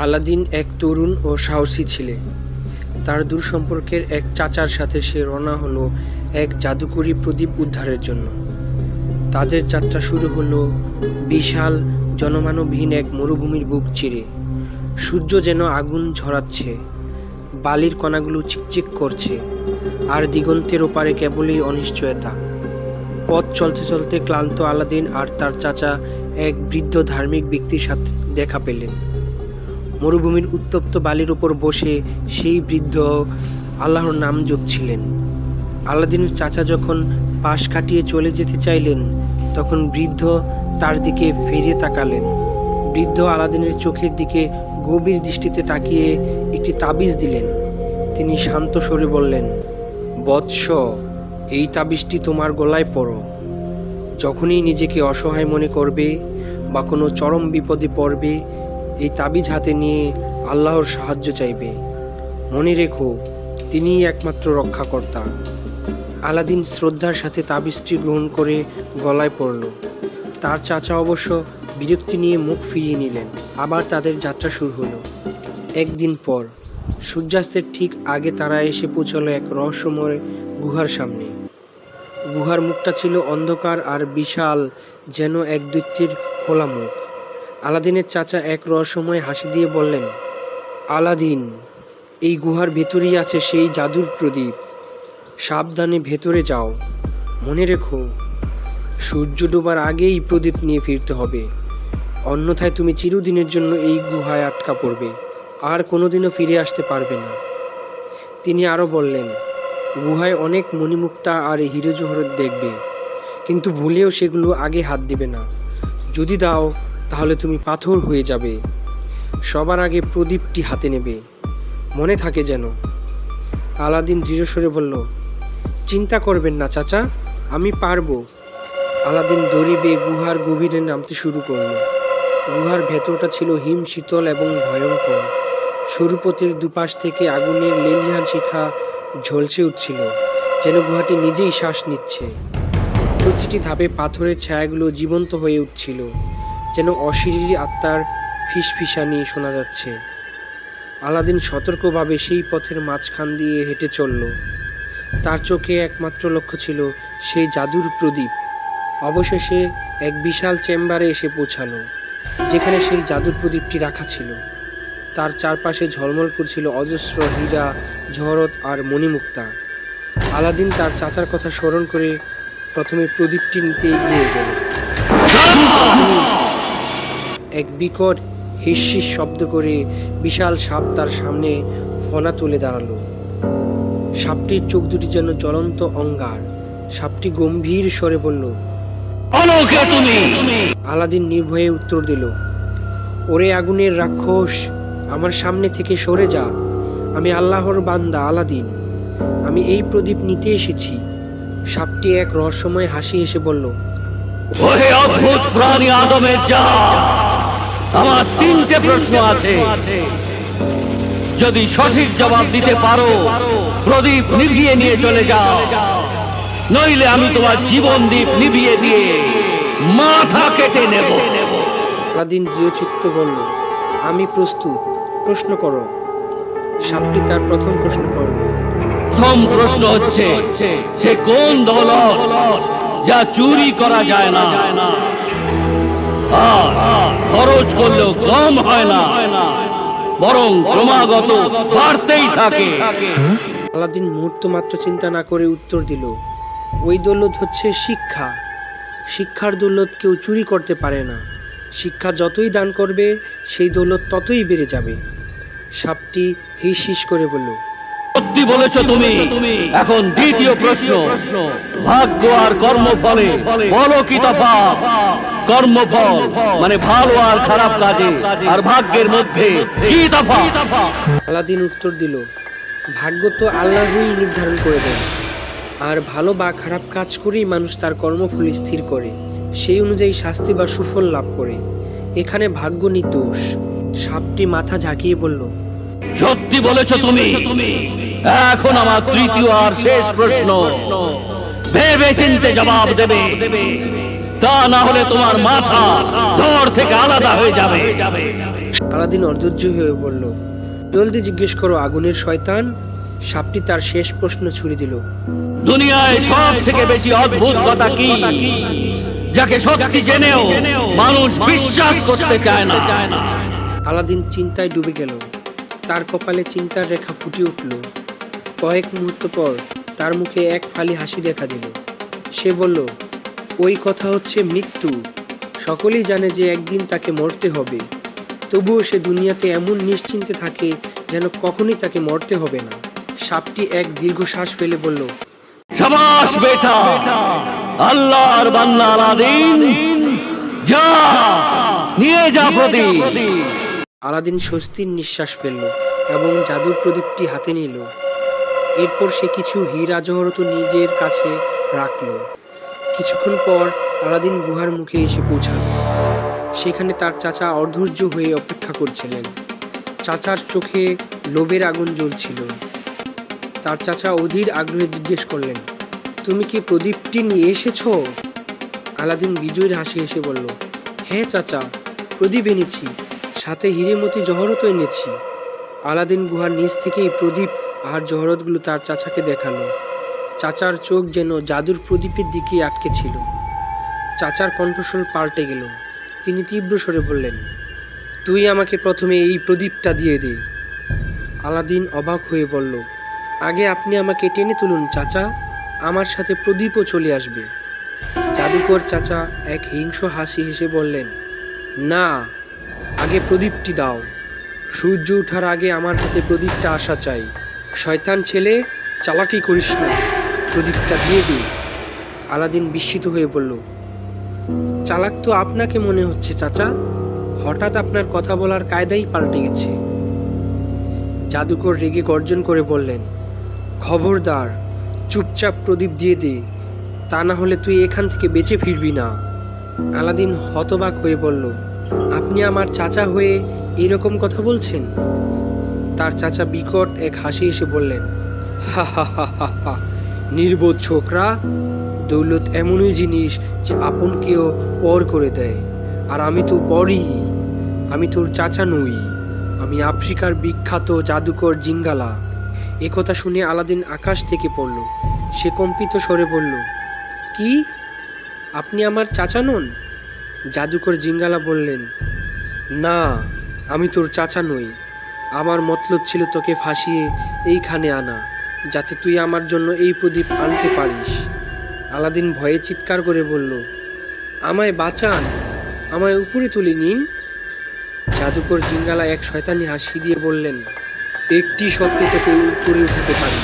Aladdin এক তরুণ ও সাহসী ছেলে। তার দূর সম্পর্কের এক চাচার সাথে সে রওনা হলো এক জাদুকরী প্রদীপ উদ্ধারের জন্য। তাদের যাত্রা শুরু হলো বিশাল জনমানবহীন এক মরুভূমির বুক চিরে। সূর্য যেন আগুন ঝরাচ্ছে, বালির কণাগুলো চিকচিক করছে, আর দিগন্তের ওপারে কেবলই অনিশ্চয়তা। পথ চলতে চলতে ক্লান্ত আলাদিন আর তার চাচা এক বৃদ্ধ ধার্মিক ব্যক্তির সাথে দেখা পেলেন। মরুভূমির উত্তপ্ত বালির উপর বসে সেই বৃদ্ধ আল্লাহর নাম জপছিলেন। আলাদিনের চাচা যখন পাশ কাটিয়ে চলে যেতে চাইলেন, তখন বৃদ্ধ তার দিকে ফিরে তাকালেন। বৃদ্ধ আলাদিনের চোখের দিকে গভীর দৃষ্টিতে তাকিয়ে একটি তাবিজ দিলেন। তিনি শান্ত স্বরে বললেন, বৎস, এই তাবিজটি তোমার গলায় পরো। যখনই নিজেকে অসহায় মনে করবে বা কোনো চরম বিপদে পড়বে, এই তাবিজ হাতে নিয়ে আল্লাহর সাহায্য চাইবে। মনে রেখো, তিনিই একমাত্র রক্ষাকর্তা। আলাদিন শ্রদ্ধার সাথে তাবিজটি গ্রহণ করে গলায় পড়ল। তার চাচা অবশ্য বিরক্তি নিয়ে মুখ ফিরিয়ে নিলেন। আবার তাদের যাত্রা শুরু হলো। একদিন পর সূর্যাস্তের ঠিক আগে তারা এসে পৌঁছলো এক রহস্যময় গুহার সামনে। গুহার মুখটা ছিল অন্ধকার আর বিশাল, যেন এক দৈত্যের খোলা মুখ। আলাদিনের চাচা এক রহস্যময় হাসি দিয়ে বললেন, আলাদিন, এই গুহার ভেতরেই আছে সেই জাদুর প্রদীপ। সাবধানে ভেতরে যাও। মনে রেখো, সূর্য ডোবার আগেই প্রদীপ নিয়ে ফিরতে হবে, অন্যথায় তুমি চিরদিনের জন্য এই গুহায় আটকা পড়বে, আর কোনোদিনও ফিরে আসতে পারবে না। তিনি আরও বললেন, গুহায় অনেক মণিমুক্তা আর হিরো জহরত দেখবে, কিন্তু ভুলেও সেগুলো আগে হাত দিবে না। যদি দাও, তাহলে তুমি পাথর হয়ে যাবে। সবার আগে প্রদীপটি হাতে নেবে, মনে থাকে যেন। আলাদিন দৃঢ়স্বরে বলল, চিন্তা করবেন না চাচা, আমি পারবো। আলাদিন দড়ি বেয়ে গুহার গভীরে নামতে শুরু করল। গুহার ভেতরটা ছিল হিম শীতল এবং ভয়ঙ্কর। সরু পথের দুপাশ থেকে আগুনের লেলিহান শিখা ঝলসে উঠছিল, যেন গুহাটি নিজেই শ্বাস নিচ্ছে। প্রতিটি ধাপে পাথরের ছায়াগুলো জীবন্ত হয়ে উঠছিল, যেন অশরীরী আত্মার ফিসফিসানি শোনা যাচ্ছে। আলাদিন সতর্কভাবে সেই পথের মাঝখান দিয়ে হেঁটে চলল। তার চোখে একমাত্র লক্ষ্য ছিল সেই জাদুর প্রদীপ। অবশেষে এক বিশাল চেম্বারে এসে পৌঁছালো, যেখানে সেই জাদুর প্রদীপটি রাখা ছিল। তার চারপাশে ঝলমল করছিল অজস্র হীরা, জহরত আর মণিমুক্তা। আলাদিন তার চাচার কথা স্মরণ করে প্রথমে প্রদীপটি নিতে এগিয়ে গেল। এক বিকট হিসহিস শব্দ করে বিশাল সাপ তার সামনে ফনা তুলে দাঁড়ালো। সাপটির চোখ দুটি যেন জ্বলন্ত অঙ্গার। সাপটি গম্ভীর স্বরে বলল, আলাদিন নির্ভয়ে উত্তর দিল, ওরে আগুনের রাক্ষস, আমার সামনে থেকে সরে যা। আমি আল্লাহর বান্দা আলাদিন, আমি এই প্রদীপ নিতে এসেছি। সাপটি এক রহস্যময় হাসি হেসে বলল, ওহে অদ্ভুত প্রাণী আদমের জাত, আমার তিনটে প্রশ্ন আছে। যদি সঠিক জবাব দিতে পারো, প্রদীপ নিভিয়ে নিয়ে চলে যাও, নইলে আমি তোমার জীবন দীপ নিভিয়ে দিয়ে মাথা কেটে নেব। আলাদিন দৃঢ়চিত্ত বলল, আমি প্রস্তুত, প্রশ্ন করো। সাপটি তার প্রথম প্রশ্ন করল। প্রথম প্রশ্ন হচ্ছে, সে কোন দৌলত যা চুরি করা যায় না, আর খরচ করলেও কম হয় না, বরং ক্রমাগত বাড়তেই থাকে? আলাদিন মুহূর্ত মাত্র চিন্তা না করে উত্তর দিল, ওই দৌলত হচ্ছে শিক্ষা। শিক্ষার দৌলত কেউ চুরি করতে পারে না। শিক্ষা যতই দান করবে, সেই দৌলত ততই বেড়ে যাবে। সাপটি হিস হিস করে বলল, সত্যি বলেছ তুমি। এখন দ্বিতীয় প্রশ্ন, ভাগ্য আর কর্মফলে বলো কি তফাৎ? কর্মফল মানে ভালো আর খারাপ কাজে, আর ভাগ্যের মধ্যে কি তফাৎ? আলাদিন উত্তর দিল, ভাগ্য তো আল্লাহই নির্ধারণ করে দেন, আর ভালো বা খারাপ কাজ করেই মানুষ তার কর্মফল স্থির করে, সেই অনুযায়ী শাস্তি বা সুফল লাভ করে। এখানে ভাগ্য নির্দোষ। সাপটি মাথা ঝাঁকিয়ে বলল, সত্যি বলেছ তুমি। এখন আমার তৃতীয় আর শেষ প্রশ্ন, ভেবে চিন্তে জবাব দেবে, তা না হলে তোমার মাথা ধড় থেকে আলাদা হয়ে যাবে। আলাদিন অধৈর্য হয়ে বলল, জলদি জিজ্ঞেস করো আগুনের শয়তান। সাপটি তার শেষ প্রশ্ন ছুড়ে দিল। দুনিয়ায় সব থেকে বেশি অদ্ভুত কথা কি, যাকে সত্যি জেনেও মানুষ বিশ্বাস করতে চায় না? আলাদিন চিন্তায় ডুবে গেল। তার কপালে চিন্তার রেখা ফুটে উঠল। কয়েক মুহূর্ত পর তার মুখে এক ফালি হাসি দেখা দিল। সে বলল, ওই কথা হচ্ছে মৃত্যু। সকলেই জানে যে একদিন তাকে মরতে হবে, তবুও সে দুনিয়াতে এমন নিশ্চিন্তে থাকে যেন কখনই তাকে মরতে হবে না। সাপটি এক দীর্ঘশ্বাস ফেলে বলল, শাবাশ বেটা, আল্লাহর বান্দা আলাদিন, যা নিয়ে যা প্রদীপ। আলাদিন স্বস্তির নিঃশ্বাস ফেলল এবং জাদুর প্রদীপটি হাতে নিল। এরপর সে কিছু হীরা জহরত নিজের কাছে রাখল। কিছুক্ষণ পর আলাদিন গুহার মুখে এসে পৌঁছাল। সেখানে তার চাচা অধৈর্য হয়ে অপেক্ষা করছিলেন। চাচার চোখে লোভের আগুন জ্বলছিল। তার চাচা অধীর আগ্রহে জিজ্ঞেস করলেন, তুমি কি প্রদীপটি নিয়ে এসেছো? আলাদিন বিজয়ের হাসি হেসে বলল, হ্যাঁ চাচা, প্রদীপ এনেছি, সাথে হিরেমতি জহরতও এনেছি। আলাদিন গুহার নিচ থেকেই প্রদীপ আর জহরতগুলো তার চাচাকে দেখালো। চাচার চোখ যেন জাদুর প্রদীপের দিকে আটকে ছিল। চাচার কণ্ঠস্বর পাল্টে গেল। তিনি তীব্র স্বরে বললেন, তুই আমাকে প্রথমে এই প্রদীপটা দিয়ে দে। আলাদিন অবাক হয়ে বলল, আগে আপনি আমাকে টেনে তুলুন চাচা, আমার সাথে প্রদীপও চলে আসবে। জাদুকর চাচা এক হিংস্র হাসি হেসে বললেন, না, আগে প্রদীপটি দাও। সূর্য ওঠার আগে আমার হাতে প্রদীপটা আসা চাই। শয়তান ছেলে, চালাকি করিস না, প্রদীপটা দিয়ে দে। আলাদিন বিস্মিত হয়ে বলল, চালাক তো আপনাকে মনে হচ্ছে চাচা, হঠাৎ আপনার কথা বলার কায়দাই পাল্টে গেছে। জাদুকর রেগে গর্জন করে বললেন, খবরদার, চুপচাপ প্রদীপ দিয়ে দে, তা না হলে তুই এখান থেকে বেঁচে ফিরবি না। আলাদিন হতবাক হয়ে বলল, আপনি আমার চাচা হয়ে এরকম কথা বলছেন? তার চাচা বিকট এক হাসি এসে বললেন, হা হা হা হা হা, নির্বোধ ছোকরা, দৌলত এমনই জিনিস যে আপনকেও পর করে দেয়। আর আমি তো পরই, আমি তোর চাচা নই, আমি আফ্রিকার বিখ্যাত জাদুকর জিঙ্গালা। একথা শুনে আলাদিন আকাশ থেকে পড়ল। সে কম্পিত স্বরে বলল, কি, আপনি আমার চাচা নন? জাদুকর জিঙ্গালা বললেন, না, আমি তোর চাচা নই। আমার মতলব ছিল তোকে ফাঁসিয়ে এইখানে আনা, যাতে তুই আমার জন্য এই প্রদীপ আনতে পারিস। আলাদিন ভয়ে চিৎকার করে বলল, আমায় বাঁচান, আমায় উপরে তুলে নিন। জাদুকর জিঙ্গালা এক শয়তানি হাসি দিয়ে বললেন, একটি সত্যি তোকে উপরে উঠাতে পারি,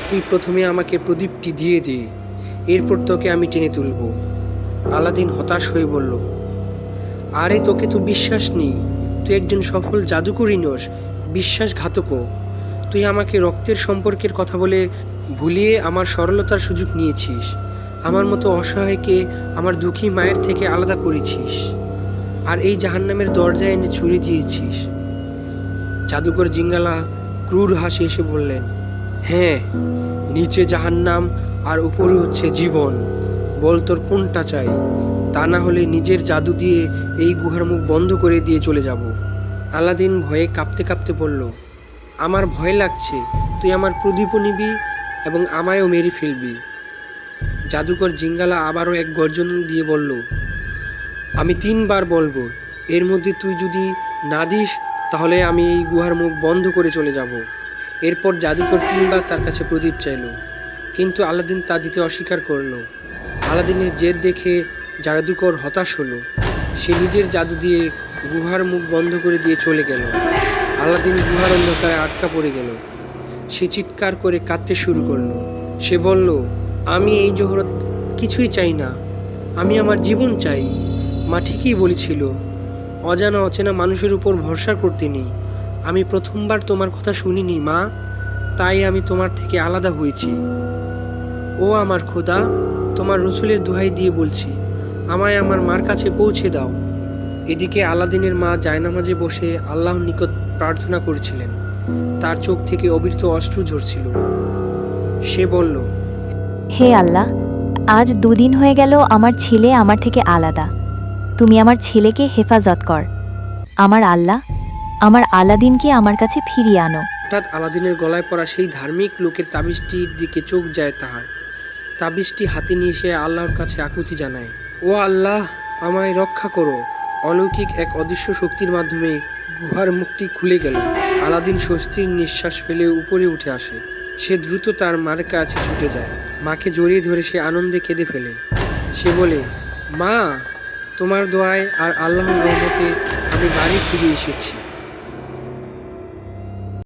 তুই প্রথমে আমাকে প্রদীপটি দিয়ে দে, এরপর তোকে আমি টেনে তুলব। আলাদিন হতাশ হয়ে বলল, আরে তোকে তো বিশ্বাস নেই, তুই একজন সফল জাদুকরই নস, বিশ্বাসঘাতকও। তুই আমাকে রক্তের সম্পর্কের কথা বলে ভুলিয়ে আমার সরলতার সুযোগ নিয়েছিস। আমার মতো অসহায়কে আমার দুঃখী মায়ের থেকে আলাদা করেছিস, আর এই জাহান্নামের দরজায় এনে ছুরি দিয়েছিস। জাদুকর জিঙ্গালা ক্রূর হাসি এসে বললেন, হ্যাঁ, নিচে জাহান্নাম আর উপরে হচ্ছে জীবন। বল তোর কোনটা চাই, তা না হলে নিজের জাদু দিয়ে এই গুহার মুখ বন্ধ করে দিয়ে চলে যাব। আলাদিন ভয়ে কাঁপতে কাঁপতে বলল, আমার ভয় লাগছে, তুই আমার প্রদীপও নিবি এবং আমায়ও মেরে ফেলবি। জাদুকর জিঙ্গালা আবারও এক গর্জন দিয়ে বলল, আমি 3 বার বলবো, এর মধ্যে তুই যদি না দিস তাহলে আমি এই গুহার মুখ বন্ধ করে চলে যাব। এরপর জাদুকর 3 বার তার কাছে প্রদীপ চাইল, কিন্তু আলাদিন তা দিতে অস্বীকার করল। আলাদিনের জেদ দেখে জাদুকর হতাশ হলো। সে নিজের জাদু দিয়ে গুহার মুখ বন্ধ করে দিয়ে চলে গেল। আলাদিন গুহার অন্ধকারে আটকা পড়ে গেল। সে চিৎকার করে কাঁদতে শুরু করলো। সে বলল, আমি এই জহরত কিছুই চাই না, আমি আমার জীবন চাই। মা ঠিকই বলেছিল, অজানা অচেনা মানুষের উপর ভরসা করতে নেই। আমি প্রথমবার তোমার কথা শুনিনি মা, তাই আমি তোমার থেকে আলাদা হয়েছি। ও আমার খোদা, তোমার রসুলের দোহাই দিয়ে বলছি, আমায় আমার মার কাছে পৌঁছে দাও। এদিকে আলাদিনের মা জায়নামাজে বসে আল্লাহর নিকট প্রার্থনা করছিলেন। তার চোখ থেকে অবিরত অশ্রু ঝরছিল। সে বলল, হে আল্লাহ, আজ 2 দিন হয়ে গেল আমার ছেলে আমার থেকে আলাদা। তুমি আমার ছেলেকে হেফাজত কর। আমার আল্লাহ, আমার আলাদিনকে আমার কাছে ফিরিয়ে আনো। হঠাৎ আলাদিনের গলায় পড়া সেই ধার্মিক লোকের তাবিজটির দিকে চোখ যায় তাহার। তাবিজটি হাতে নিয়ে সে আল্লাহর কাছে আকুতি জানায়, ও আল্লাহ, আমায় রক্ষা করো। অলৌকিক এক অদৃশ্য শক্তির মাধ্যমে গুহার মুখটি খুলে গেল। আলাদিন স্বস্তির নিঃশ্বাস ফেলে উপরে উঠে আসে। সে দ্রুত তার মার কাছে ছুটে যায়। মাকে জড়িয়ে ধরে সে আনন্দে কেঁদে ফেলে। সে বলে, মা, তোমার দোয়ায় আর আল্লাহর রহমতে আমি বাড়ি ফিরে এসেছি।